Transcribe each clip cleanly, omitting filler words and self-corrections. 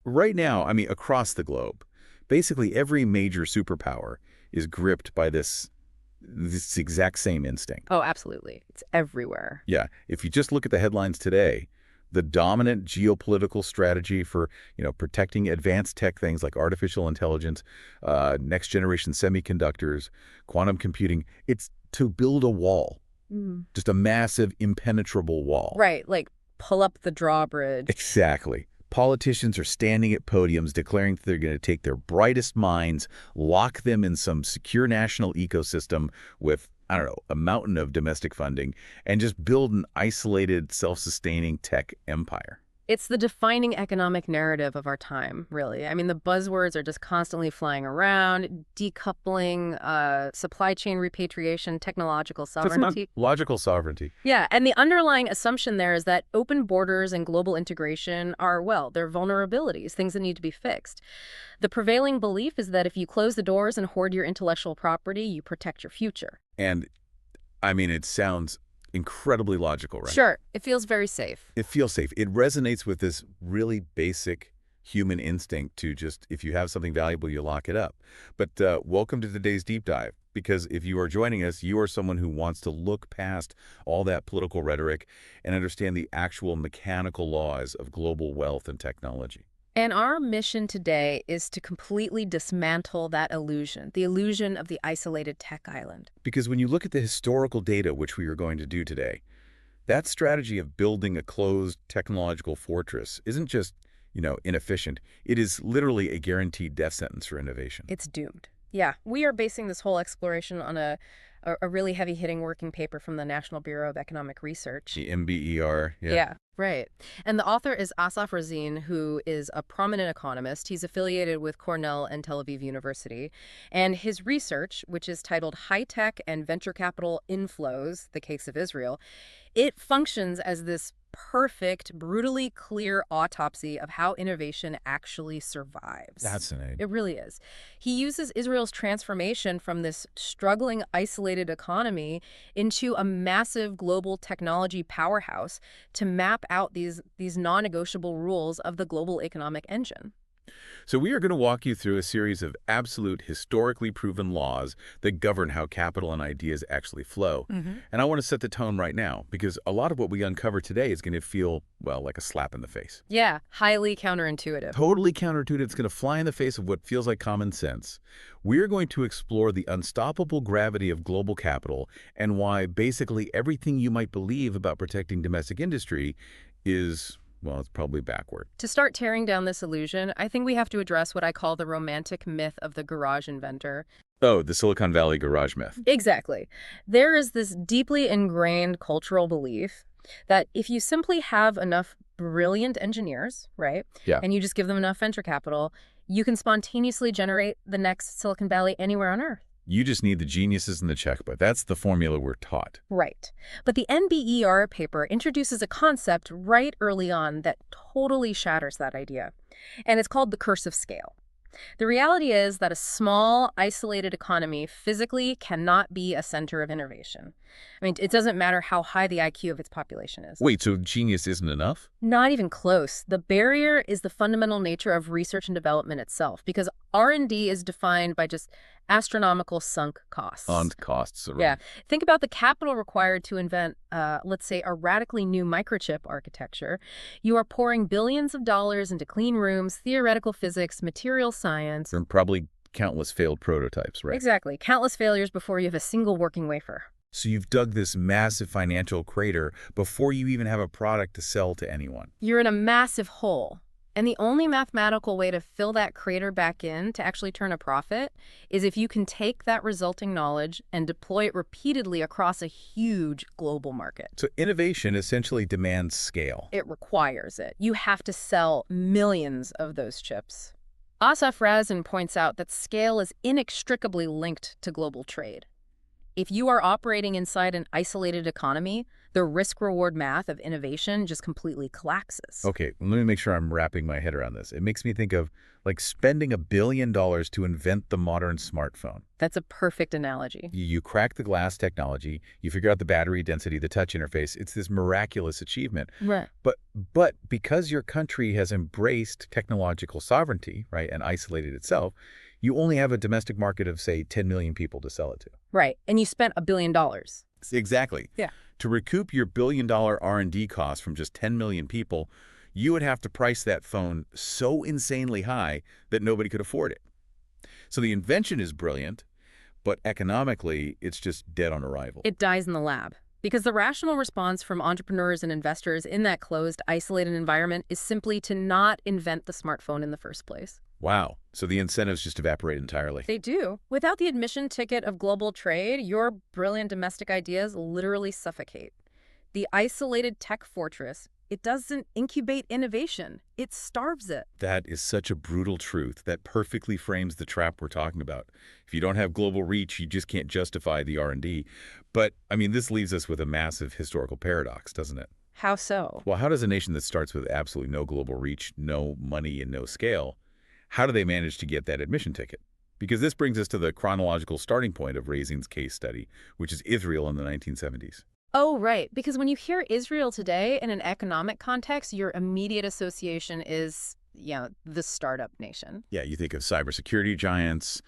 Right now, I mean, across the globe, basically every major superpower is gripped by this exact same instinct. Oh, absolutely. It's everywhere. Yeah, if you just look at the headlines today, the dominant geopolitical strategy for, protecting advanced tech things like artificial intelligence, next generation semiconductors, quantum computing, it's to build a wall, Mm. just a massive impenetrable wall. Right, like pull up the drawbridge. Exactly. Politicians are standing at podiums declaring that they're going to take their brightest minds, lock them in some secure national ecosystem with, I don't know, a mountain of domestic funding, and just build an isolated, self-sustaining tech empire. It's the defining economic narrative of our time, really. I mean, the buzzwords are just constantly flying around, decoupling, supply chain repatriation, technological So it's not sovereignty. logical sovereignty. Yeah, and the underlying assumption there is that open borders and global integration are, well, they're vulnerabilities, things that need to be fixed. The prevailing belief is that if you close the doors and hoard your intellectual property, you protect your future. And, I mean, it sounds incredibly logical, right? Sure, it feels very safe. It feels safe. It resonates with this really basic human instinct to just, if you have something valuable, you lock it up. But welcome to today's deep dive, because if you are joining us, you are someone who wants to look past all that political rhetoric and understand the actual mechanical laws of global wealth and technology. And our mission today is to completely dismantle that illusion, the illusion of the isolated tech island. Because when you look at the historical data, which we are going to do today, that strategy of building a closed technological fortress isn't just, inefficient. It is literally a guaranteed death sentence for innovation. It's doomed. Yeah, we are basing this whole exploration on a really heavy-hitting working paper from the National Bureau of Economic Research. The MBER, yeah. Yeah, right. And the author is Assaf Razin, who is a prominent economist. He's affiliated with Cornell and Tel Aviv University. And his research, which is titled High-Tech and Venture Capital Inflows, the Case of Israel, it functions as this perfect, brutally clear autopsy of how innovation actually survives. Fascinating. It really is. He uses Israel's transformation from this struggling, isolated economy into a massive global technology powerhouse to map out these non-negotiable rules of the global economic engine. So we are going to walk you through a series of absolute historically proven laws that govern how capital and ideas actually flow. And I want to set the tone right now, because a lot of what we uncover today is going to feel, well, like a slap in the face. Yeah, highly counterintuitive. Totally counterintuitive. It's going to fly in the face of what feels like common sense. We're going to explore the unstoppable gravity of global capital and why basically everything you might believe about protecting domestic industry is, well, it's probably backward. To start tearing down this illusion, I think we have to address what I call the romantic myth of the garage inventor. Oh, the Silicon Valley garage myth. Exactly. There is this deeply ingrained cultural belief that if you simply have enough brilliant engineers, right, Yeah. and you just give them enough venture capital, you can spontaneously generate the next Silicon Valley anywhere on Earth. You just need the geniuses in the checkbook. That's the formula we're taught. Right. But the NBER paper introduces a concept right early on that totally shatters that idea. And it's called the curse of scale. The reality is that a small, isolated economy physically cannot be a center of innovation. I mean, it doesn't matter how high the IQ of its population is. Wait, so genius isn't enough? Not even close. The barrier is the fundamental nature of research and development itself, because R&D is defined by just astronomical sunk costs. On costs. Yeah. Think about the capital required to invent, let's say, a radically new microchip architecture. You are pouring billions of dollars into clean rooms, theoretical physics, material science. And probably countless failed prototypes, right? Exactly. Countless failures before you have a single working wafer. So you've dug this massive financial crater before you even have a product to sell to anyone. You're in a massive hole. And the only mathematical way to fill that crater back in to actually turn a profit is if you can take that resulting knowledge and deploy it repeatedly across a huge global market. So innovation essentially demands scale. It requires it. You have to sell millions of those chips. Assaf Razin points out that scale is inextricably linked to global trade. If you are operating inside an isolated economy, The risk-reward math of innovation just completely collapses. Okay, let me make sure I'm wrapping my head around this. It makes me think of like spending $1 billion to invent the modern smartphone. That's a perfect analogy. You crack the glass technology, you figure out the battery density, the touch interface. It's this miraculous achievement. Right. But because your country has embraced technological sovereignty, right, and isolated itself, you only have a domestic market of, say, 10 million people to sell it to. Right. And you spent $1 billion. Exactly. Yeah. To recoup your billion-dollar R&D costs from just 10 million people, you would have to price that phone so insanely high that nobody could afford it. So the invention is brilliant, but economically, it's just dead on arrival. It dies in the lab. Because the rational response from entrepreneurs and investors in that closed, isolated environment is simply to not invent the smartphone in the first place. Wow. So the incentives just evaporate entirely. They do. Without the admission ticket of global trade, your brilliant domestic ideas literally suffocate. The isolated tech fortress, it doesn't incubate innovation. It starves it. That is such a brutal truth that perfectly frames the trap we're talking about. If you don't have global reach, you just can't justify the R&D. But, I mean, this leaves us with a massive historical paradox, doesn't it? How so? Well, how does a nation that starts with absolutely no global reach, no money, and no scale, how do they manage to get that admission ticket? Because this brings us to the chronological starting point of Razin's case study, which is Israel in the 1970s. Oh, right. Because when you hear Israel today in an economic context, your immediate association is, the startup nation. Yeah, you think of cybersecurity giants,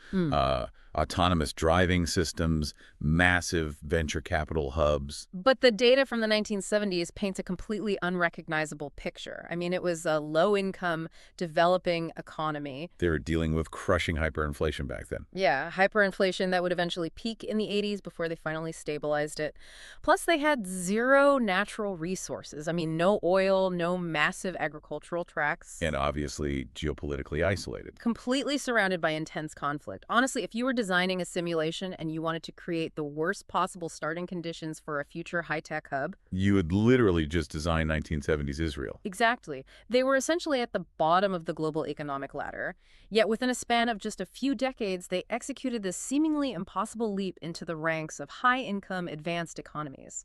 autonomous driving systems, massive venture capital hubs. But the data from the 1970s paints a completely unrecognizable picture. I mean, it was a low-income, developing economy. They were dealing with crushing hyperinflation back then. Yeah, hyperinflation that would eventually peak in the 80s before they finally stabilized it. Plus, they had zero natural resources. I mean, no oil, no massive agricultural tracts. And obviously geopolitically isolated. Completely surrounded by intense conflict. Honestly, if you were designing a simulation and you wanted to create the worst possible starting conditions for a future high-tech hub, You would literally just design 1970s Israel. exactly. They were essentially at the bottom of the global economic ladder. Yet within a span of just a few decades, they executed this seemingly impossible leap into the ranks of high-income advanced economies.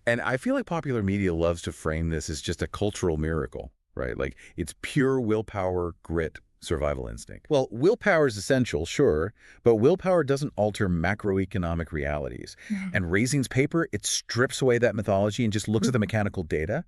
And I feel like popular media loves to frame this as just a cultural miracle, right? Like it's pure willpower, grit, survival instinct. Well, willpower is essential, sure, but willpower doesn't alter macroeconomic realities. And Razin's paper, it strips away that mythology and just looks at the mechanical data.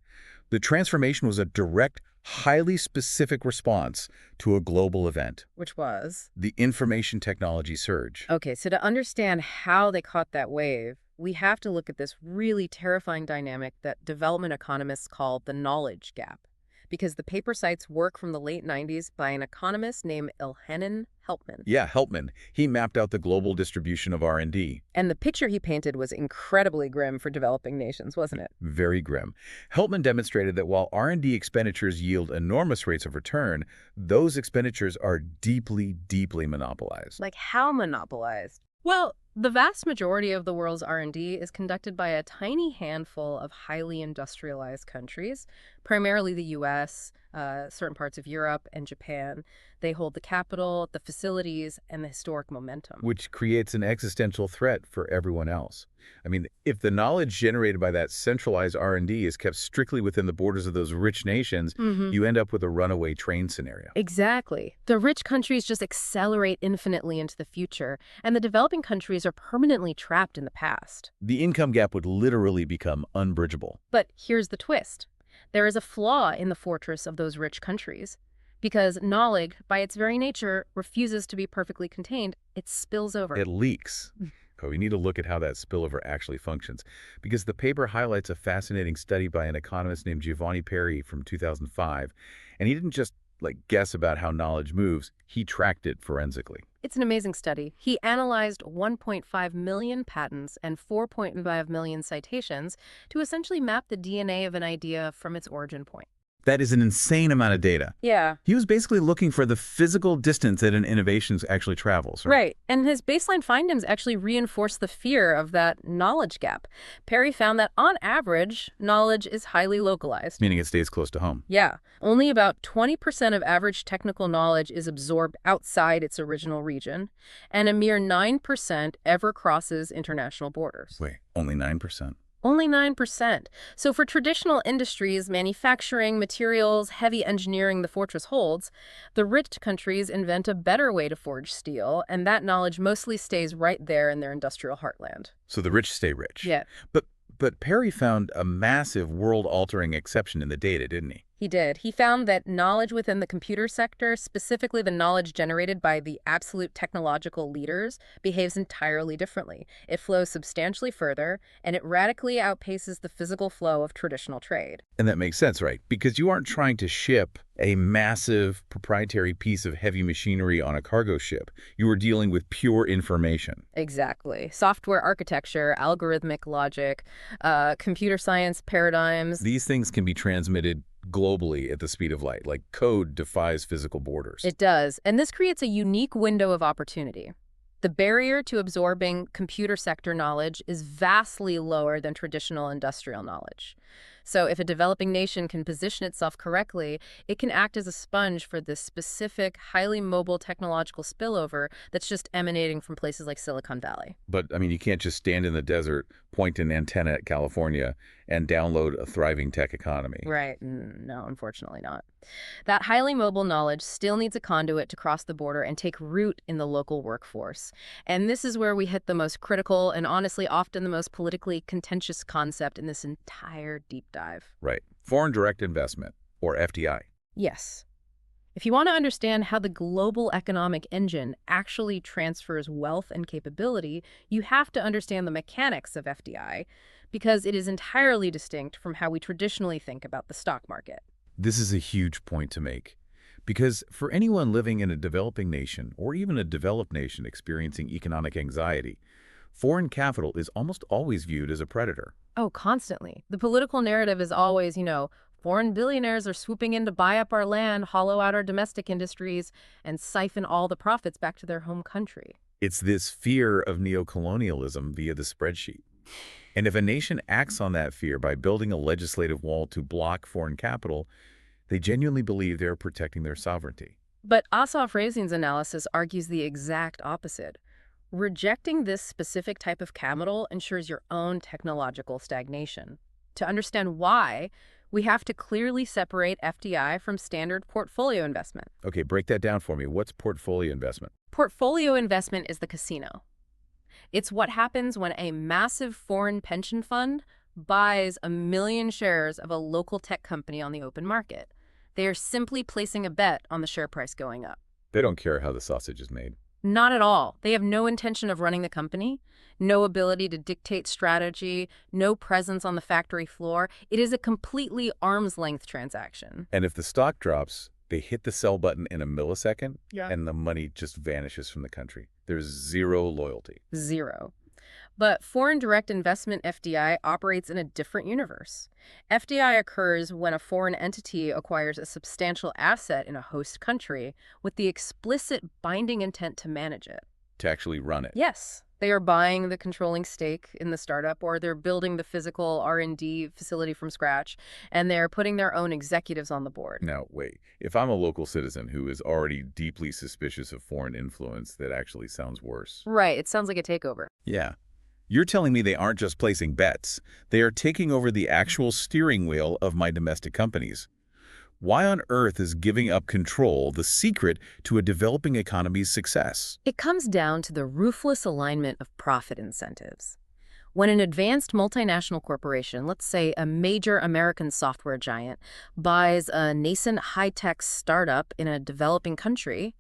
The transformation was a direct, highly specific response to a global event, Which was? the information technology surge. Okay, so to understand how they caught that wave, we have to look at this really terrifying dynamic that development economists call the knowledge gap. Because the paper cites work from the late 90s by an economist named Elhanan Helpman. Yeah, Helpman. He mapped out the global distribution of R&D. And the picture he painted was incredibly grim for developing nations, wasn't it? Very grim. Helpman demonstrated that while R&D expenditures yield enormous rates of return, those expenditures are deeply, deeply monopolized. Like how monopolized? Well, the vast majority of the world's R&D is conducted by a tiny handful of highly industrialized countries, primarily the U.S., certain parts of Europe, and Japan. They hold the capital, the facilities, and the historic momentum. Which creates an existential threat for everyone else. I mean, if the knowledge generated by that centralized R&D is kept strictly within the borders of those rich nations, you end up with a runaway train scenario. Exactly. The rich countries just accelerate infinitely into the future, and the developing countries are permanently trapped in the past. The income gap would literally become unbridgeable. But here's the twist. There is a flaw in the fortress of those rich countries. Because knowledge, by its very nature, refuses to be perfectly contained. It spills over. It leaks. But we need to look at how that spillover actually functions, because the paper highlights a fascinating study by an economist named Giovanni Perri from 2005, and he didn't just guess about how knowledge moves, he tracked it forensically. It's an amazing study. He analyzed 1.5 million patents and 4.5 million citations to essentially map the DNA of an idea from its origin point. That is an insane amount of data. Yeah. He was basically looking for the physical distance that an innovation actually travels. Right. And his baseline findings actually reinforce the fear of that knowledge gap. Perry found that, on average, knowledge is highly localized. Meaning it stays close to home. Yeah. Only about 20% of average technical knowledge is absorbed outside its original region, and a mere 9% ever crosses international borders. Wait, only 9%? Only 9%. So for traditional industries, manufacturing, materials, heavy engineering the fortress holds, the rich countries invent a better way to forge steel, and that knowledge mostly stays right there in their industrial heartland. So the rich stay rich. Yeah, But but Perry found a massive world-altering exception in the data, didn't he? he did. He found that knowledge within the computer sector, specifically the knowledge generated by the absolute technological leaders, behaves entirely differently. It flows substantially further, and it radically outpaces the physical flow of traditional trade. And that makes sense, right? Because you aren't trying to ship a massive proprietary piece of heavy machinery on a cargo ship. You are dealing with pure information. Exactly. Software architecture, algorithmic logic, computer science paradigms. These things can be transmitted globally at the speed of light, like code defies physical borders. It does. And this creates a unique window of opportunity. The barrier to absorbing computer sector knowledge is vastly lower than traditional industrial knowledge. So if a developing nation can position itself correctly, it can act as a sponge for this specific, highly mobile technological spillover that's just emanating from places like Silicon Valley. But, I mean, you can't just stand in the desert, point an antenna at California, and download a thriving tech economy. Right. No, unfortunately not. That highly mobile knowledge still needs a conduit to cross the border and take root in the local workforce. And this is where we hit the most critical and honestly often the most politically contentious concept in this entire deep dive. Right. Foreign direct investment, or FDI. Yes. If you want to understand how the global economic engine actually transfers wealth and capability, you have to understand the mechanics of FDI because it is entirely distinct from how we traditionally think about the stock market. This is a huge point to make. Because for anyone living in a developing nation, or even a developed nation experiencing economic anxiety, foreign capital is almost always viewed as a predator. Oh, constantly. The political narrative is always, foreign billionaires are swooping in to buy up our land, hollow out our domestic industries, and siphon all the profits back to their home country. It's this fear of neocolonialism via the spreadsheet. And if a nation acts on that fear by building a legislative wall to block foreign capital, they genuinely believe they're protecting their sovereignty. But Assaf Razin's analysis argues the exact opposite. Rejecting this specific type of capital ensures your own technological stagnation. To understand why, we have to clearly separate FDI from standard portfolio investment. Okay, break that down for me. What's portfolio investment? Portfolio investment is the casino. It's what happens when a massive foreign pension fund buys 1 million shares of a local tech company on the open market. They are simply placing a bet on the share price going up. They don't care how the sausage is made. Not at all. They have no intention of running the company, no ability to dictate strategy, no presence on the factory floor. It is a completely arm's-length transaction. And if the stock drops, they hit the sell button in a millisecond, Yeah. and the money just vanishes from the country. There's zero loyalty. Zero. But foreign direct investment FDI operates in a different universe. FDI occurs when a foreign entity acquires a substantial asset in a host country with the explicit binding intent to manage it. To actually run it. Yes, they are buying the controlling stake in the startup, or they're building the physical R&D facility from scratch, and they're putting their own executives on the board. Now, wait. If I'm a local citizen who is already deeply suspicious of foreign influence, that actually sounds worse. Right, it sounds like a takeover. Yeah. You're telling me they aren't just placing bets. They are taking over the actual steering wheel of my domestic companies. Why on earth is giving up control the secret to a developing economy's success? It comes down to the ruthless alignment of profit incentives. When an advanced multinational corporation, let's say a major American software giant, buys a nascent high-tech startup in a developing country,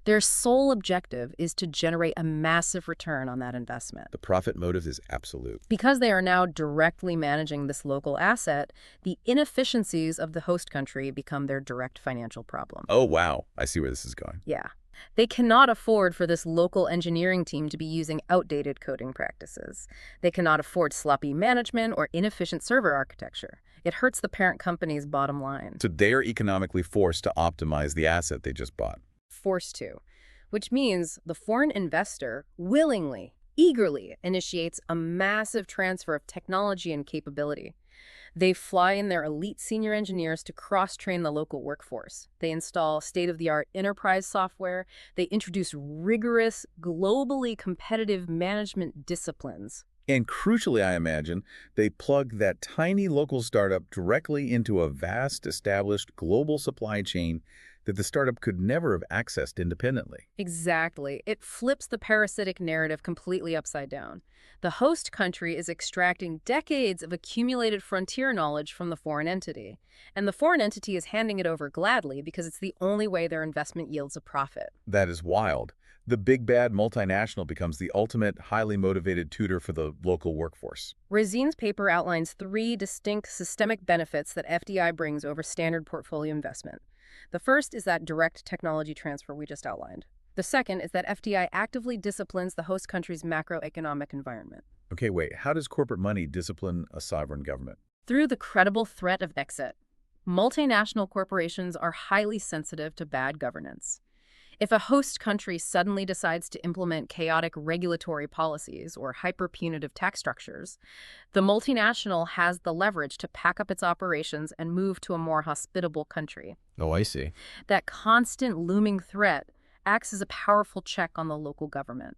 their sole objective is to generate a massive return on that investment. The profit motive is absolute. Because they are now directly managing this local asset, the inefficiencies of the host country become their direct financial problem. Oh, wow. I see where this is going. Yeah. They cannot afford for this local engineering team to be using outdated coding practices. They cannot afford sloppy management or inefficient server architecture. It hurts the parent company's bottom line. So they are economically forced to optimize the asset they just bought. Forced to, which means the foreign investor willingly, eagerly initiates a massive transfer of technology and capability. They fly in their elite senior engineers to cross-train the local workforce. They install state-of-the-art enterprise software. They introduce rigorous, globally competitive management disciplines. And crucially, I imagine, they plug that tiny local startup directly into a vast, established global supply chain that the startup could never have accessed independently. Exactly. It flips the parasitic narrative completely upside down. The host country is extracting decades of accumulated frontier knowledge from the foreign entity, and the foreign entity is handing it over gladly because it's the only way their investment yields a profit. That is wild. The big bad multinational becomes the ultimate, highly motivated tutor for the local workforce. Razin's paper outlines three distinct systemic benefits that FDI brings over standard portfolio investment. The first is that direct technology transfer we just outlined. The second is that FDI actively disciplines the host country's macroeconomic environment Okay, wait, how does corporate money discipline a sovereign government? through the credible threat of exit. Multinational corporations are highly sensitive to bad governance. If a host country suddenly decides to implement chaotic regulatory policies or hyper-punitive tax structures, the multinational has the leverage to pack up its operations and move to a more hospitable country. Oh, I see. That constant looming threat acts as a powerful check on the local government.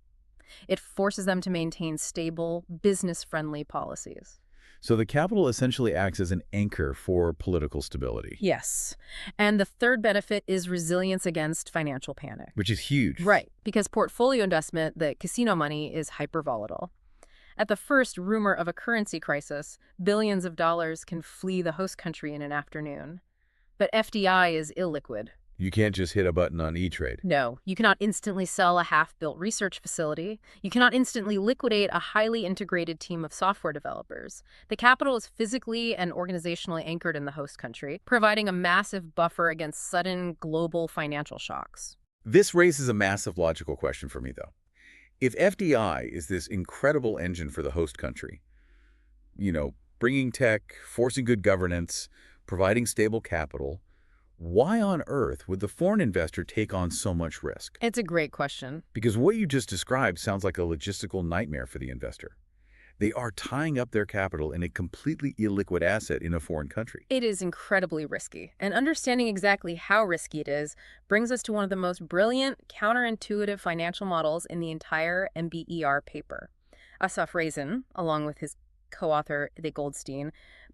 It forces them to maintain stable, business-friendly policies. So the capital essentially acts as an anchor for political stability, Yes. And the third benefit is resilience against financial panic. which is huge. Right, because portfolio investment, the casino money, is hyper-volatile. At the first rumor of a currency crisis, billions of dollars can flee the host country in an afternoon. But FDI is illiquid. You can't just hit a button on E-Trade. No, you cannot instantly sell a half-built research facility. You cannot instantly liquidate a highly integrated team of software developers. The capital is physically and organizationally anchored in the host country, providing a massive buffer against sudden global financial shocks. This raises a massive logical question for me, though. If FDI is this incredible engine for the host country, bringing tech, forcing good governance, providing stable capital, why on earth would the foreign investor take on so much risk? It's a great question. Because what you just described sounds like a logistical nightmare for the investor. They are tying up their capital in a completely illiquid asset in a foreign country. It is incredibly risky, and understanding exactly how risky it is brings us to one of the most brilliant, counterintuitive financial models in the entire MBER paper. Assaf Razin, along with his co-author Ide Goldstein,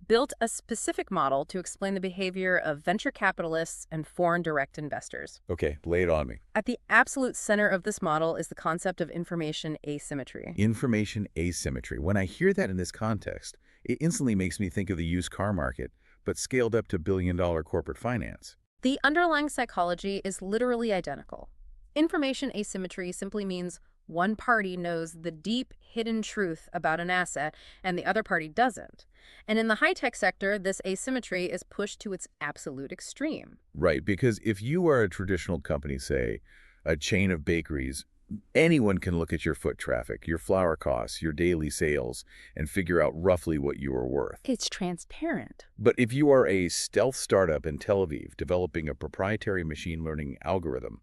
built a specific model to explain the behavior of venture capitalists and foreign direct investors. Okay, lay it on me. At the absolute center of this model is the concept of information asymmetry. Information asymmetry. When I hear that in this context, it instantly makes me think of the used car market, but scaled up to billion-dollar corporate finance. The underlying psychology is literally identical. Information asymmetry simply means one party knows the deep, hidden truth about an asset and the other party doesn't. And in the high-tech sector, this asymmetry is pushed to its absolute extreme. Right, because if you are a traditional company, say, a chain of bakeries, anyone can look at your foot traffic, your flour costs, your daily sales, and figure out roughly what you are worth. It's transparent. But if you are a stealth startup in Tel Aviv developing a proprietary machine learning algorithm,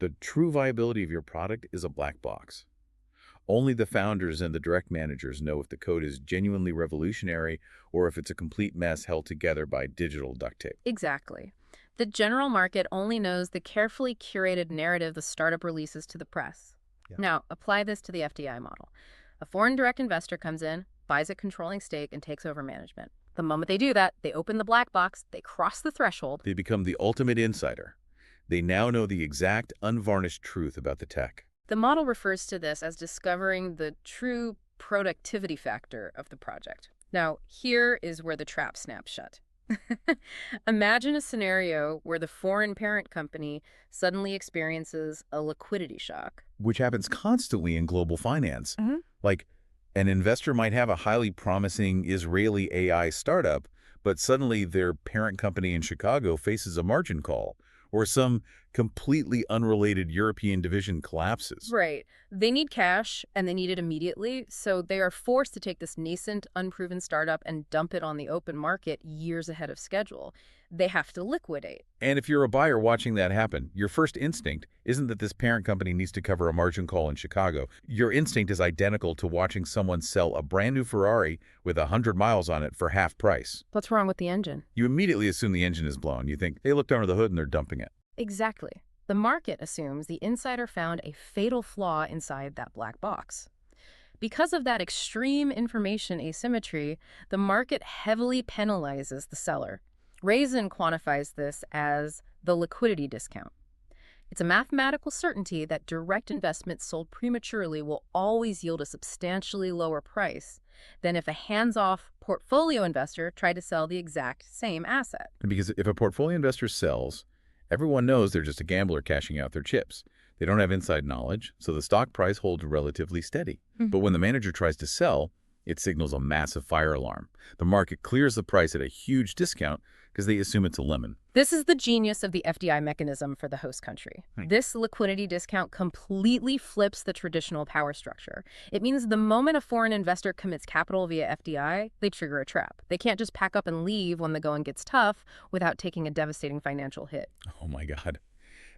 the true viability of your product is a black box. Only the founders and the direct managers know if the code is genuinely revolutionary or if it's a complete mess held together by digital duct tape. Exactly. The general market only knows the carefully curated narrative the startup releases to the press. Yeah. Now, apply this to the FDI model. A foreign direct investor comes in, buys a controlling stake, and takes over management. The moment they do that, they open the black box, they cross the threshold. They become the ultimate insider. They now know the exact, unvarnished truth about the tech. The model refers to this as discovering the true productivity factor of the project. Now, here is where the trap snaps shut. Imagine a scenario where the foreign parent company suddenly experiences a liquidity shock. Which happens constantly in global finance. Mhm. Like, an investor might have a highly promising Israeli AI startup, but suddenly their parent company in Chicago faces a margin call, or some completely unrelated European division collapses. Right. They need cash, and they need it immediately, so they are forced to take this nascent, unproven startup and dump it on the open market years ahead of schedule. They have to liquidate. And if you're a buyer watching that happen, your first instinct isn't that this parent company needs to cover a margin call in Chicago. Your instinct is identical to watching someone sell a brand new Ferrari with 100 miles on it for half price. What's wrong with the engine? You immediately assume the engine is blown. You think, they looked under the hood and they're dumping it. Exactly. The market assumes the insider found a fatal flaw inside that black box. Because of that extreme information asymmetry, the market heavily penalizes the seller. Razin quantifies this as the liquidity discount. It's a mathematical certainty that direct investments sold prematurely will always yield a substantially lower price than if a hands-off portfolio investor tried to sell the exact same asset. Because if a portfolio investor sells, everyone knows they're just a gambler cashing out their chips. They don't have inside knowledge, so the stock price holds relatively steady. But when the manager tries to sell, it signals a massive fire alarm. The market clears the price at a huge discount because they assume it's a lemon. This is the genius of the FDI mechanism for the host country. This liquidity discount completely flips the traditional power structure. It means the moment a foreign investor commits capital via FDI, they trigger a trap. They can't just pack up and leave when the going gets tough without taking a devastating financial hit. Oh my God.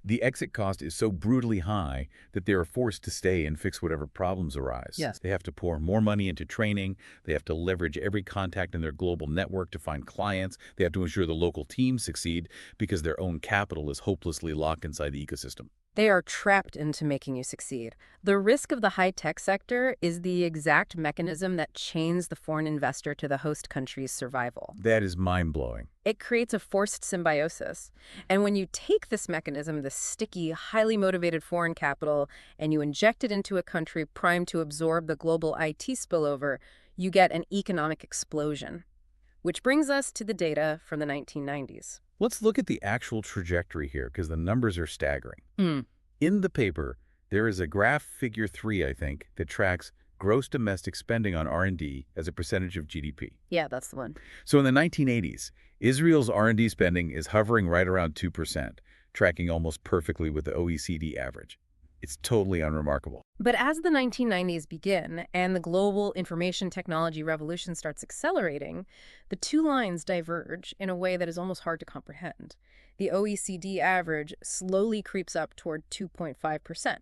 The exit cost is so brutally high that they are forced to stay and fix whatever problems arise. Yes. They have to pour more money into training. They have to leverage every contact in their global network to find clients. They have to ensure the local teams succeed because their own capital is hopelessly locked inside the ecosystem. They are trapped into making you succeed. The risk of the high-tech sector is the exact mechanism that chains the foreign investor to the host country's survival. That is mind-blowing. It creates a forced symbiosis. And when you take this mechanism, this sticky, highly motivated foreign capital, and you inject it into a country primed to absorb the global IT spillover, you get an economic explosion. Which brings us to the data from the 1990s. Let's look at the actual trajectory here because the numbers are staggering. In the paper, there is a graph, figure 3, I think, that tracks gross domestic spending on R&D as a percentage of GDP. Yeah, that's the one. So in the 1980s, Israel's R&D spending is hovering right around 2%, tracking almost perfectly with the OECD average. It's totally unremarkable. But as the 1990s begin and the global information technology revolution starts accelerating, the two lines diverge in a way that is almost hard to comprehend. The OECD average slowly creeps up toward 2.5%,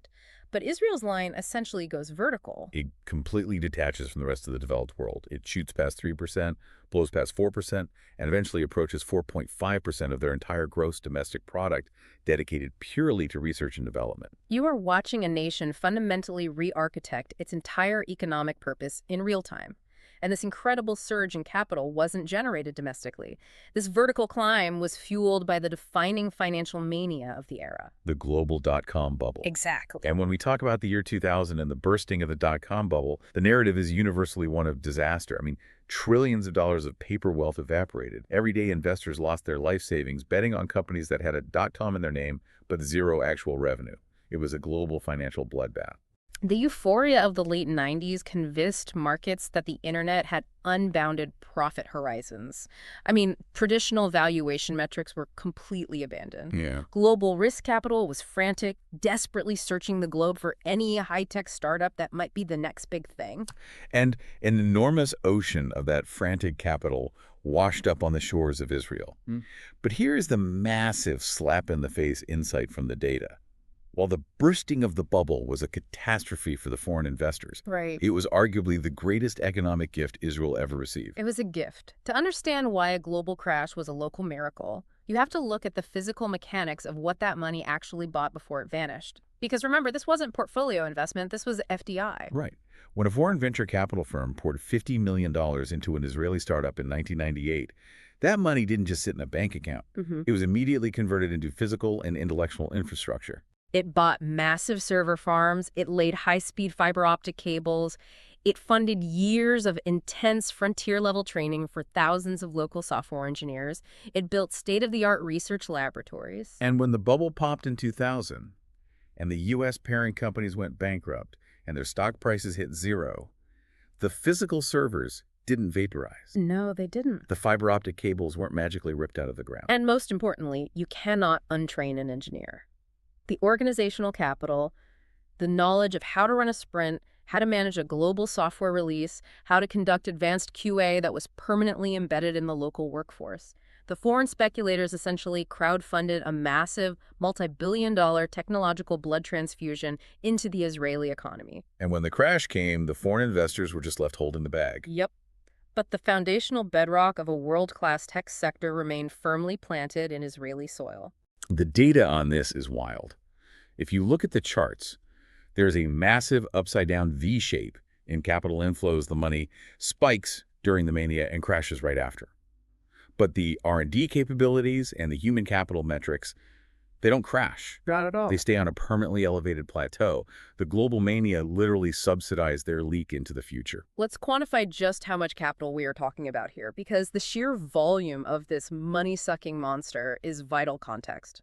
but Israel's line essentially goes vertical. It completely detaches from the rest of the developed world. It shoots past 3%, blows past 4%, and eventually approaches 4.5% of their entire gross domestic product, dedicated purely to research and development. You are watching a nation fundamentally re-architect its entire economic purpose in real time. And this incredible surge in capital wasn't generated domestically. This vertical climb was fueled by the defining financial mania of the era. The global dot-com bubble. Exactly. And when we talk about the year 2000 and the bursting of the dot-com bubble, the narrative is universally one of disaster. I mean, trillions of dollars of paper wealth evaporated. Everyday investors lost their life savings betting on companies that had a dot-com in their name, but zero actual revenue. It was a global financial bloodbath. The euphoria of the late 90s convinced markets that the internet had unbounded profit horizons. I mean, traditional valuation metrics were completely abandoned. Yeah. Global risk capital was frantic, desperately searching the globe for any high-tech startup that might be the next big thing. And an enormous ocean of that frantic capital washed up on the shores of Israel. But here is the massive slap-in-the-face insight from the data. While the bursting of the bubble was a catastrophe for the foreign investors, Right. it was arguably the greatest economic gift Israel ever received. It was a gift. To understand why a global crash was a local miracle, you have to look at the physical mechanics of what that money actually bought before it vanished. Because remember, this wasn't portfolio investment, this was FDI. Right. When a foreign venture capital firm poured $50 million into an Israeli startup in 1998, that money didn't just sit in a bank account. It was immediately converted into physical and intellectual infrastructure. It bought massive server farms, it laid high-speed fiber optic cables, it funded years of intense frontier-level training for thousands of local software engineers, it built state-of-the-art research laboratories. And when the bubble popped in 2000, and the U.S. parent companies went bankrupt, and their stock prices hit zero, the physical servers didn't vaporize. No, they didn't. The fiber optic cables weren't magically ripped out of the ground. And most importantly, you cannot untrain an engineer. The organizational capital, the knowledge of how to run a sprint, how to manage a global software release, how to conduct advanced QA that was permanently embedded in the local workforce. The foreign speculators essentially crowdfunded a massive, multi-billion-dollar technological blood transfusion into the Israeli economy. And when the crash came, the foreign investors were just left holding the bag. Yep. But the foundational bedrock of a world-class tech sector remained firmly planted in Israeli soil. The data on this is wild. If you look at the charts, there's a massive upside-down V shape In capital inflows, the money spikes during the mania and crashes right after. But the R&D capabilities and the human capital metrics, they don't crash. Not at They all. stay on a permanently elevated plateau. The global mania literally subsidized their leak into the future. Let's quantify just how much capital we are talking about here, because the sheer volume of this money-sucking monster is vital context.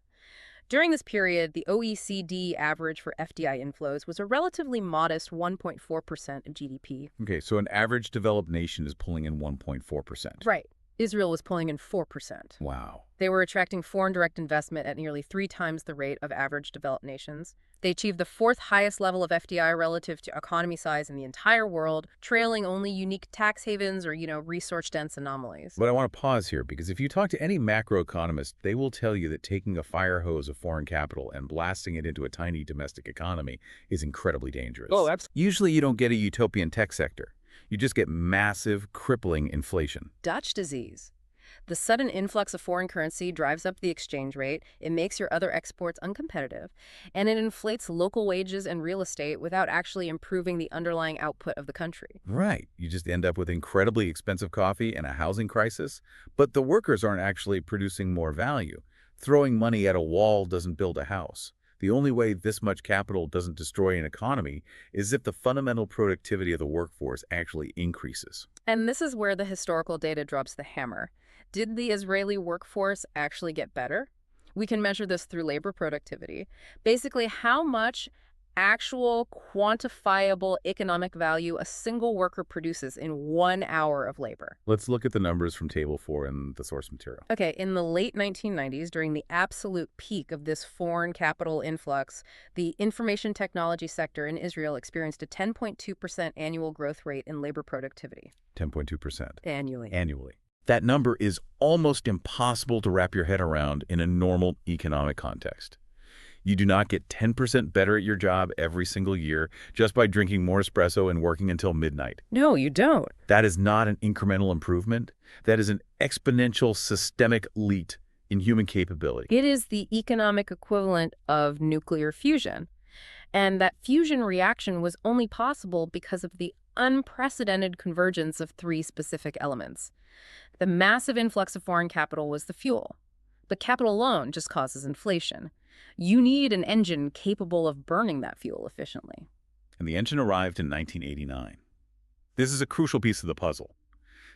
During this period, the OECD average for FDI inflows was a relatively modest 1.4% of GDP. Okay, so an average developed nation is pulling in 1.4%. Right. Israel was pulling in 4%. Wow. They were attracting foreign direct investment at nearly 3 times the rate of average developed nations. They achieved the fourth highest level of FDI relative to economy size in the entire world, trailing only unique tax havens or, resource-dense anomalies. But I want to pause here because if you talk to any macroeconomist, they will tell you that taking a fire hose of foreign capital and blasting it into a tiny domestic economy is incredibly dangerous. Oh, absolutely. Usually you don't get a utopian tech sector. You just get massive, crippling inflation. Dutch disease. The sudden influx of foreign currency drives up the exchange rate, it makes your other exports uncompetitive, and it inflates local wages and real estate without actually improving the underlying output of the country. Right. You just end up with incredibly expensive coffee and a housing crisis, but the workers aren't actually producing more value. Throwing money at a wall doesn't build a house. The only way this much capital doesn't destroy an economy is if the fundamental productivity of the workforce actually increases. And this is where the historical data drops the hammer. Did the Israeli workforce actually get better? We can measure this through labor productivity. Basically, how much actual quantifiable economic value a single worker produces in 1 hour of labor. Let's look at the numbers from Table 4 in the source material. Okay, in the late 1990s, during the absolute peak of this foreign capital influx, the information technology sector in Israel experienced a 10.2% annual growth rate in labor productivity. 10.2%. Annually. Annually. That number is almost impossible to wrap your head around in a normal economic context. You do not get 10% better at your job every single year just by drinking more espresso and working until midnight. No, you don't. That is not an incremental improvement. That is an exponential systemic leap in human capability. It is the economic equivalent of nuclear fusion. And that fusion reaction was only possible because of the unprecedented convergence of 3 specific elements. The massive influx of foreign capital was the fuel. But capital alone just causes inflation. You need an engine capable of burning that fuel efficiently. And the engine arrived in 1989. This is a crucial piece of the puzzle.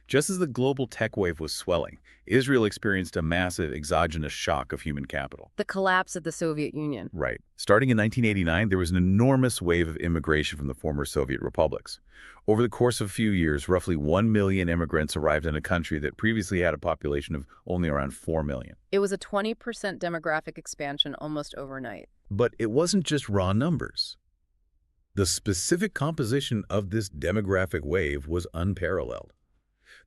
Just as the global tech wave was swelling, Israel experienced a massive exogenous shock of human capital. The collapse of the Soviet Union. Right. Starting in 1989, there was an enormous wave of immigration from the former Soviet republics. Over the course of a few years, roughly 1 million immigrants arrived in a country that previously had a population of only around 4 million. It was a 20% demographic expansion almost overnight. But it wasn't just raw numbers. The specific composition of this demographic wave was unparalleled.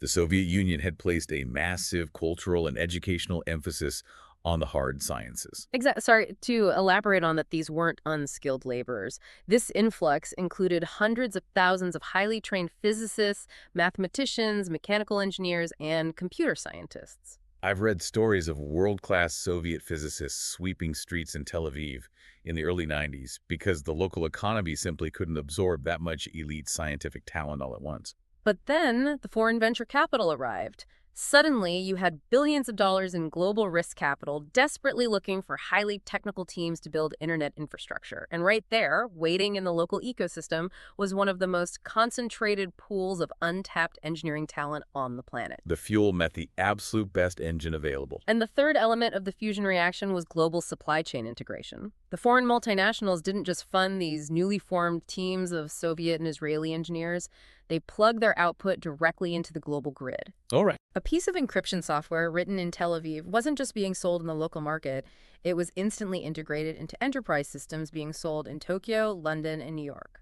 The Soviet Union had placed a massive cultural and educational emphasis on the hard sciences. Sorry, to elaborate on that, these weren't unskilled laborers. This influx included hundreds of thousands of highly trained physicists, mathematicians, mechanical engineers, and computer scientists. I've read stories of world-class Soviet physicists sweeping streets in Tel Aviv in the early 90s because the local economy simply couldn't absorb that much elite scientific talent all at once. But then the foreign venture capital arrived. Suddenly, you had billions of dollars in global risk capital desperately looking for highly technical teams to build internet infrastructure. And right there, waiting in the local ecosystem, was one of the most concentrated pools of untapped engineering talent on the planet. The fuel met the absolute best engine available. And the third element of the fusion reaction was global supply chain integration. The foreign multinationals didn't just fund these newly formed teams of Soviet and Israeli engineers. They plugged their output directly into the global grid. All right. A piece of encryption software written in Tel Aviv wasn't just being sold in the local market, it was instantly integrated into enterprise systems being sold in Tokyo, London, and New York.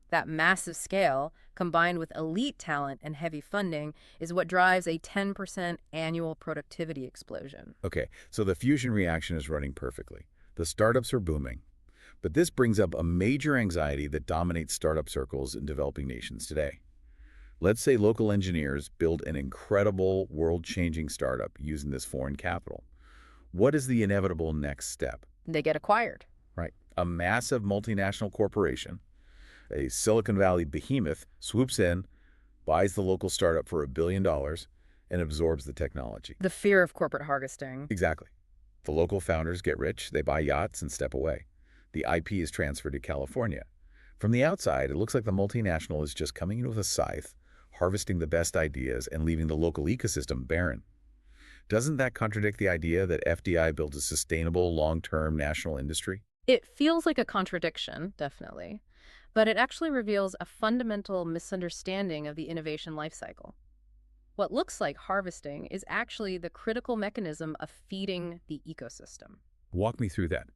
That massive scale, combined with elite talent and heavy funding, is what drives a 10% annual productivity explosion. Okay, so the fusion reaction is running perfectly. The startups are booming. But this brings up a major anxiety that dominates startup circles in developing nations today. Let's say local engineers build an incredible, world-changing startup using this foreign capital. What is the inevitable next step? They get acquired. Right. A massive multinational corporation, a Silicon Valley behemoth swoops in, buys the local startup for $1 billion, and absorbs the technology. The fear of corporate harvesting. Exactly. The local founders get rich, they buy yachts, and step away. The IP is transferred to California. From the outside, it looks like the multinational is just coming in with a scythe, harvesting the best ideas and leaving the local ecosystem barren. Doesn't that contradict the idea that FDI builds a sustainable, long-term national industry? It feels like a contradiction, definitely, but it actually reveals a fundamental misunderstanding of the innovation life cycle. What looks like harvesting is actually the critical mechanism of feeding the ecosystem. Walk me through that.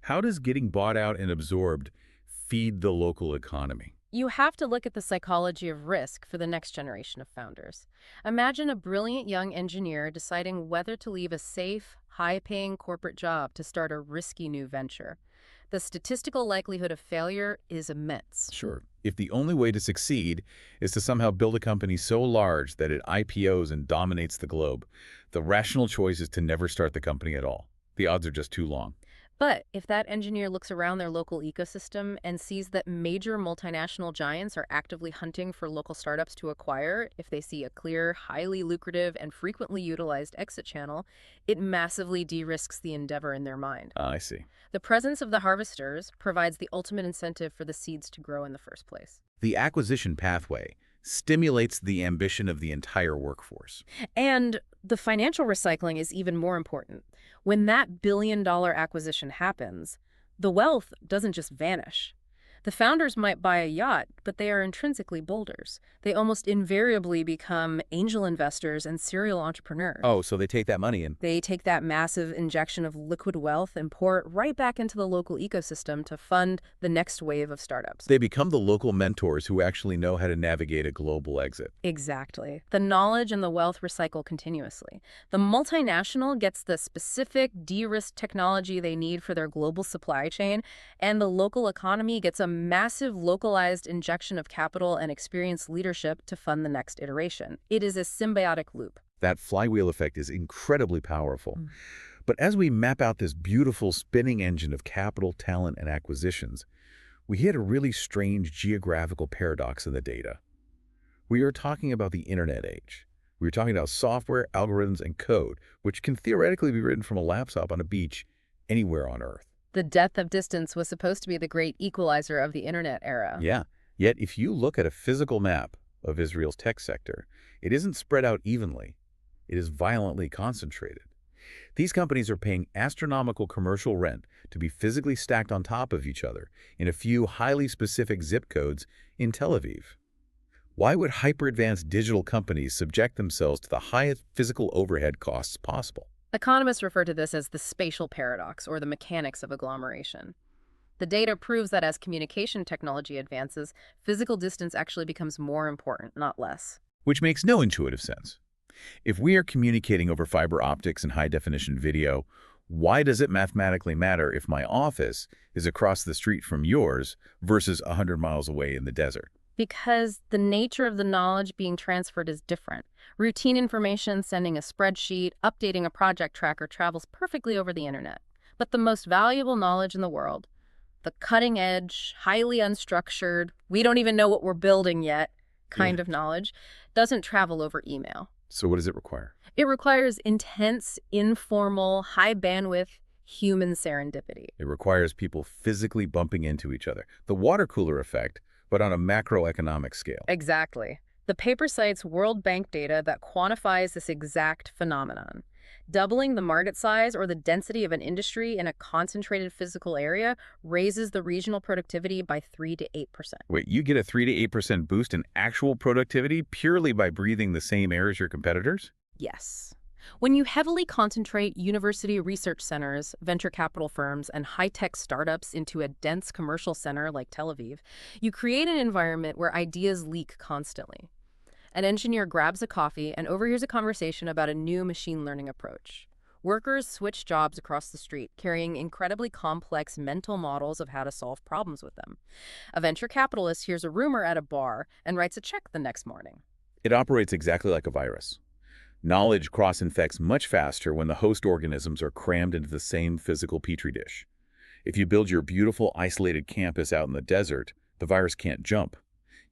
How does getting bought out and absorbed feed the local economy? You have to look at the psychology of risk for the next generation of founders. Imagine a brilliant young engineer deciding whether to leave a safe, high-paying corporate job to start a risky new venture. The statistical likelihood of failure is immense. Sure. If the only way to succeed is to somehow build a company so large that it IPOs and dominates the globe, the rational choice is to never start the company at all. The odds are just too long. But if that engineer looks around their local ecosystem and sees that major multinational giants are actively hunting for local startups to acquire, if they see a clear, highly lucrative, and frequently utilized exit channel, it massively de-risks the endeavor in their mind. I see. The presence of the harvesters provides the ultimate incentive for the seeds to grow in the first place. The acquisition pathway stimulates the ambition of the entire workforce. And the financial recycling is even more important. When that billion-dollar acquisition happens, the wealth doesn't just vanish. The founders might buy a yacht, but they are intrinsically builders. They almost invariably become angel investors and serial entrepreneurs. Oh, so they take that money and... They take that massive injection of liquid wealth and pour it right back into the local ecosystem to fund the next wave of startups. They become the local mentors who actually know how to navigate a global exit. Exactly. The knowledge and the wealth recycle continuously. The multinational gets the specific de-risk technology they need for their global supply chain, and the local economy gets a massive localized injection of capital and experienced leadership to fund the next iteration. It is a symbiotic loop. That flywheel effect is incredibly powerful. But as we map out this beautiful spinning engine of capital, talent, and acquisitions, we hit a really strange geographical paradox in the data. We are talking about the internet age. We are talking about software, algorithms, and code, which can theoretically be written from a laptop on a beach anywhere on Earth. The death of distance was supposed to be the great equalizer of the internet era. Yeah. Yet if you look at a physical map of Israel's tech sector, it isn't spread out evenly. It is violently concentrated. These companies are paying astronomical commercial rent to be physically stacked on top of each other in a few highly specific zip codes in Tel Aviv. Why would hyper-advanced digital companies subject themselves to the highest physical overhead costs possible? Economists refer to this as the spatial paradox, or the mechanics of agglomeration. The data proves that as communication technology advances, physical distance actually becomes more important, not less. Which makes no intuitive sense. If we are communicating over fiber optics and high-definition video, why does it mathematically matter if my office is across the street from yours versus 100 miles away in the desert? Because the nature of the knowledge being transferred is different. Routine information, sending a spreadsheet, updating a project tracker travels perfectly over the internet. But the most valuable knowledge in the world, the cutting edge, highly unstructured, we don't even know what we're building yet kind of knowledge, doesn't travel over email. So what does it require? It requires intense, informal, high bandwidth, human serendipity. It requires people physically bumping into each other. The water cooler effect, but on a macroeconomic scale. Exactly. The paper cites World Bank data that quantifies this exact phenomenon. Doubling the market size or the density of an industry in a concentrated physical area raises the regional productivity by 3 to 8%. Wait, you get a 3 to 8% boost in actual productivity purely by breathing the same air as your competitors? Yes. When you heavily concentrate university research centers, venture capital firms, and high-tech startups into a dense commercial center like Tel Aviv, you create an environment where ideas leak constantly. An engineer grabs a coffee and overhears a conversation about a new machine learning approach. Workers switch jobs across the street, carrying incredibly complex mental models of how to solve problems with them. A venture capitalist hears a rumor at a bar and writes a check the next morning. It operates exactly like a virus. Knowledge cross-infects much faster when the host organisms are crammed into the same physical petri dish. If you build your beautiful, isolated campus out in the desert, The virus can't jump.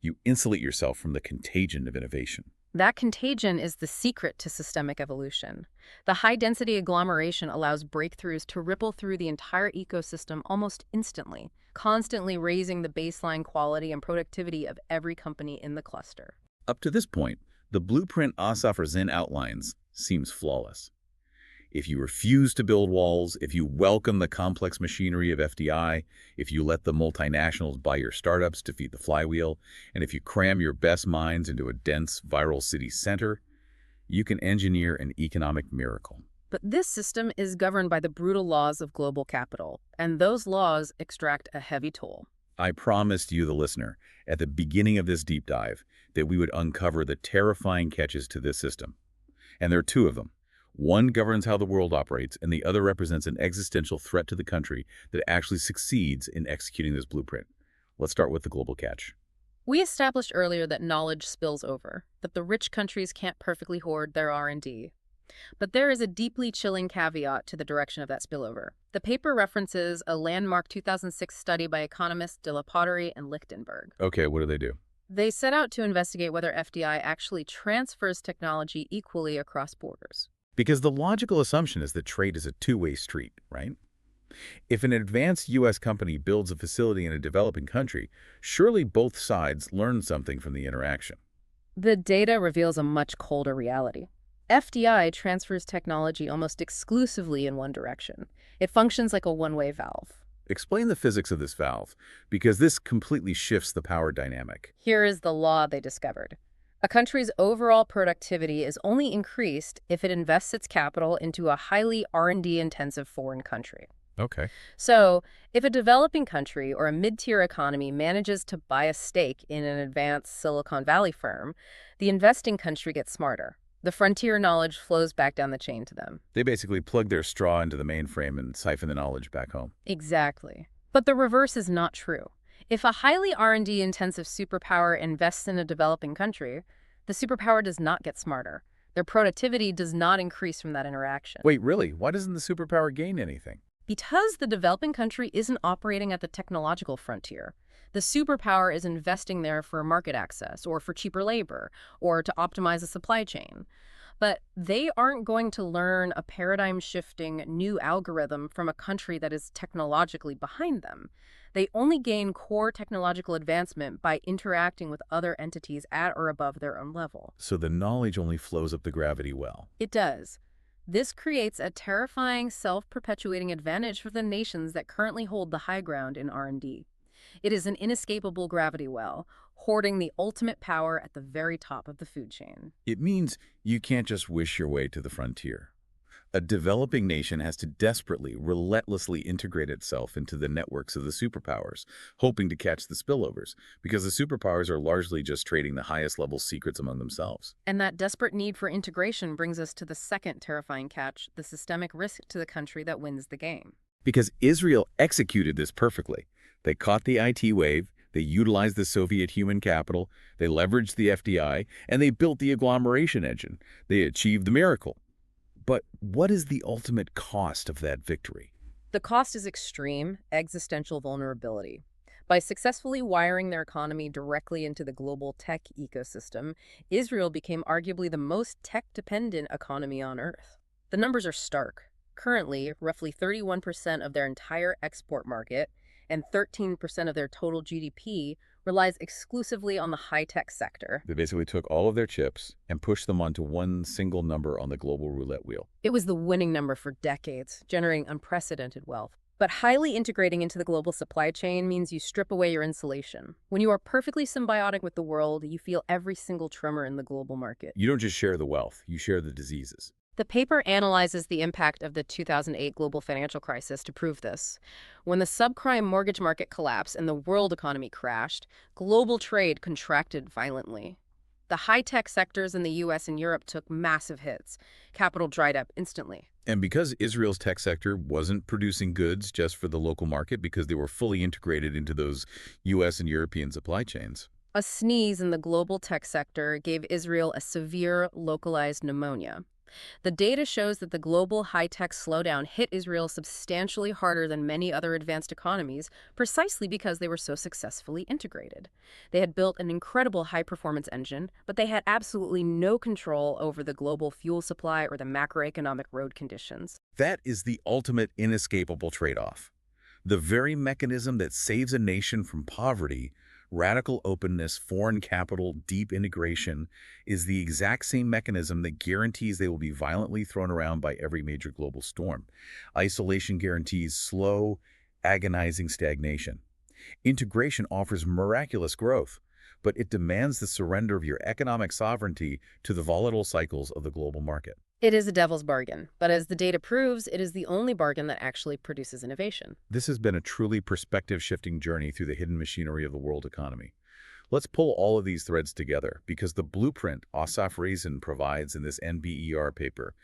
You insulate yourself from the contagion of innovation. That contagion is the secret to systemic evolution. The high-density agglomeration allows breakthroughs to ripple through the entire ecosystem almost instantly, constantly raising the baseline quality and productivity of every company in the cluster. Up to this point, the blueprint Assaf Razin outlines seems flawless. If you refuse to build walls, if you welcome the complex machinery of FDI, if you let the multinationals buy your startups to feed the flywheel, and if you cram your best minds into a dense, viral city center, you can engineer an economic miracle. But this system is governed by the brutal laws of global capital, and those laws extract a heavy toll. I promised you, the listener, at the beginning of this deep dive, that we would uncover the terrifying catches to this system. And there are two of them. One governs how the world operates, and the other represents an existential threat to the country that actually succeeds in executing this blueprint. Let's start with the global catch. We established earlier that knowledge spills over, that the rich countries can't perfectly hoard their R&D. But there is a deeply chilling caveat to the direction of that spillover. The paper references a landmark 2006 study by economists De La Pottery and Lichtenberg. Okay, what do they do? They set out to investigate whether FDI actually transfers technology equally across borders. Because the logical assumption is that trade is a two-way street, right? If an advanced U.S. company builds a facility in a developing country, surely both sides learn something from the interaction. The data reveals a much colder reality. FDI transfers technology almost exclusively in one direction. It functions like a one-way valve. Explain the physics of this valve, because this completely shifts the power dynamic. Here is the law they discovered. A country's overall productivity is only increased if it invests its capital into a highly R&D-intensive foreign country. Okay. So, if a developing country or a mid-tier economy manages to buy a stake in an advanced Silicon Valley firm, the investing country gets smarter. The frontier knowledge flows back down the chain to them. They basically plug their straw into the mainframe and siphon the knowledge back home. Exactly. But the reverse is not true. If a highly R&D-intensive superpower invests in a developing country, the superpower does not get smarter. Their productivity does not increase from that interaction. Wait, really? Why doesn't the superpower gain anything? Because the developing country isn't operating at the technological frontier. The superpower is investing there for market access, or for cheaper labor, or to optimize a supply chain. But they aren't going to learn a paradigm-shifting new algorithm from a country that is technologically behind them. They only gain core technological advancement by interacting with other entities at or above their own level. So the knowledge only flows up the gravity well. It does. This creates a terrifying, self-perpetuating advantage for the nations that currently hold the high ground in R&D. It is an inescapable gravity well, hoarding the ultimate power at the very top of the food chain. It means you can't just wish your way to the frontier. A developing nation has to desperately, relentlessly integrate itself into the networks of the superpowers, hoping to catch the spillovers, because the superpowers are largely just trading the highest level secrets among themselves. And that desperate need for integration brings us to the second terrifying catch, the systemic risk to the country that wins the game. Because Israel executed this perfectly. They caught the IT wave, they utilized the Soviet human capital, they leveraged the FDI, and they built the agglomeration engine. They achieved the miracle. But what is the ultimate cost of that victory? The cost is extreme, existential vulnerability. By successfully wiring their economy directly into the global tech ecosystem, Israel became arguably the most tech-dependent economy on Earth. The numbers are stark. Currently, roughly 31% of their entire export market and 13% of their total GDP relies exclusively on the high-tech sector. They basically took all of their chips and pushed them onto one single number on the global roulette wheel. It was the winning number for decades, generating unprecedented wealth. But highly integrating into the global supply chain means you strip away your insulation. When you are perfectly symbiotic with the world, you feel every single tremor in the global market. You don't just share the wealth, you share the diseases. The paper analyzes the impact of the 2008 global financial crisis to prove this. When the subprime mortgage market collapsed and the world economy crashed, global trade contracted violently. The high-tech sectors in the US and Europe took massive hits. Capital dried up instantly. And because Israel's tech sector wasn't producing goods just for the local market because they were fully integrated into those US and European supply chains. A sneeze in the global tech sector gave Israel a severe localized pneumonia. The data shows that the global high-tech slowdown hit Israel substantially harder than many other advanced economies, precisely because they were so successfully integrated. They had built an incredible high-performance engine, but they had absolutely no control over the global fuel supply or the macroeconomic road conditions. That is the ultimate inescapable trade-off. The very mechanism that saves a nation from poverty, radical openness, foreign capital, deep integration, is the exact same mechanism that guarantees they will be violently thrown around by every major global storm. Isolation guarantees slow, agonizing stagnation. Integration offers miraculous growth, but it demands the surrender of your economic sovereignty to the volatile cycles of the global market. It is a devil's bargain, but as the data proves, it is the only bargain that actually produces innovation. This has been a truly perspective-shifting journey through the hidden machinery of the world economy. Let's pull all of these threads together because the blueprint Assaf Razin provides in this NBER paper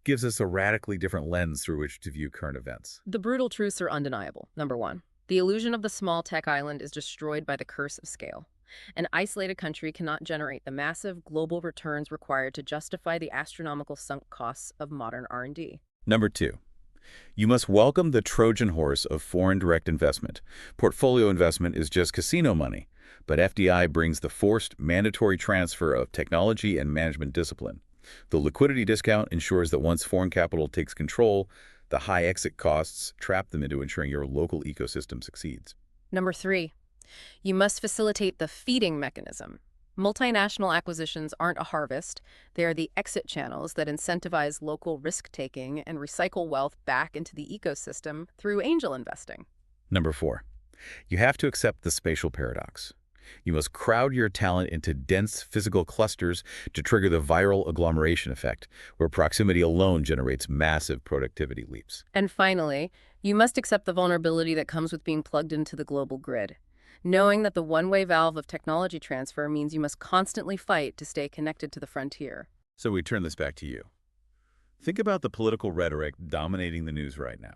gives us a radically different lens through which to view current events. The brutal truths are undeniable. Number one, the illusion of the small tech island is destroyed by the curse of scale. An isolated country cannot generate the massive global returns required to justify the astronomical sunk costs of modern R&D. Number two, you must welcome the Trojan horse of foreign direct investment. Portfolio investment is just casino money, but FDI brings the forced, mandatory transfer of technology and management discipline. The liquidity discount ensures that once foreign capital takes control, the high exit costs trap them into ensuring your local ecosystem succeeds. Number three, you must facilitate the feeding mechanism. Multinational acquisitions aren't a harvest. They are the exit channels that incentivize local risk-taking and recycle wealth back into the ecosystem through angel investing. Number four, you have to accept the spatial paradox. You must crowd your talent into dense physical clusters to trigger the viral agglomeration effect, where proximity alone generates massive productivity leaps. And finally, you must accept the vulnerability that comes with being plugged into the global grid. Knowing that the one-way valve of technology transfer means you must constantly fight to stay connected to the frontier. So we turn this back to you. Think about the political rhetoric dominating the news right now.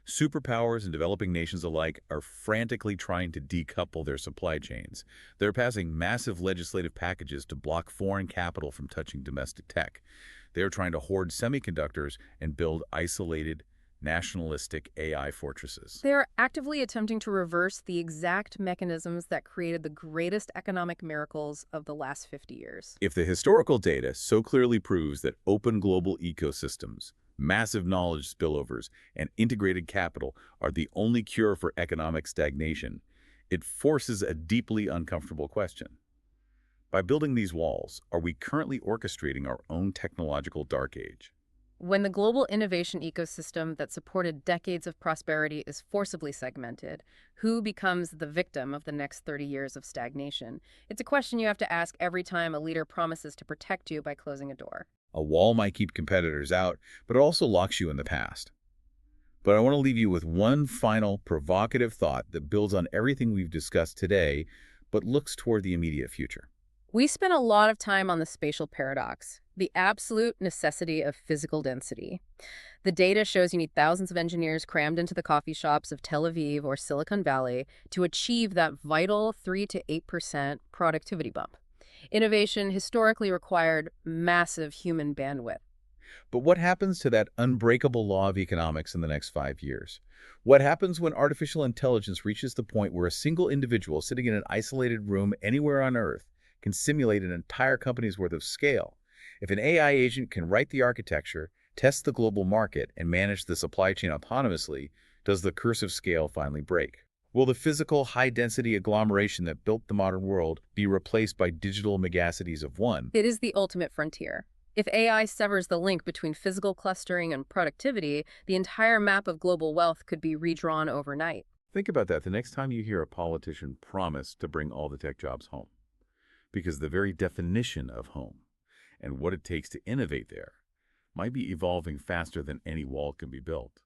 Superpowers and developing nations alike are frantically trying to decouple their supply chains. They're passing massive legislative packages to block foreign capital from touching domestic tech. They're trying to hoard semiconductors and build isolated, nationalistic AI fortresses. They are actively attempting to reverse the exact mechanisms that created the greatest economic miracles of the last 50 years. If the historical data so clearly proves that open global ecosystems, massive knowledge spillovers, and integrated capital are the only cure for economic stagnation, it forces a deeply uncomfortable question. By building these walls, are we currently orchestrating our own technological dark age? When the global innovation ecosystem that supported decades of prosperity is forcibly segmented, who becomes the victim of the next 30 years of stagnation? It's a question you have to ask every time a leader promises to protect you by closing a door. A wall might keep competitors out, but it also locks you in the past. But I want to leave you with one final provocative thought that builds on everything we've discussed today, but looks toward the immediate future. We spent a lot of time on the spatial paradox, the absolute necessity of physical density. The data shows you need thousands of engineers crammed into the coffee shops of Tel Aviv or Silicon Valley to achieve that vital 3 to 8% productivity bump. Innovation historically required massive human bandwidth. But what happens to that unbreakable law of economics in the next 5 years? What happens when artificial intelligence reaches the point where a single individual sitting in an isolated room anywhere on Earth can simulate an entire company's worth of scale? If an AI agent can write the architecture, test the global market, and manage the supply chain autonomously, does the curse of scale finally break? Will the physical, high-density agglomeration that built the modern world be replaced by digital megacities of one? It is the ultimate frontier. If AI severs the link between physical clustering and productivity, the entire map of global wealth could be redrawn overnight. Think about that the next time you hear a politician promise to bring all the tech jobs home. Because the very definition of home and what it takes to innovate there might be evolving faster than any wall can be built.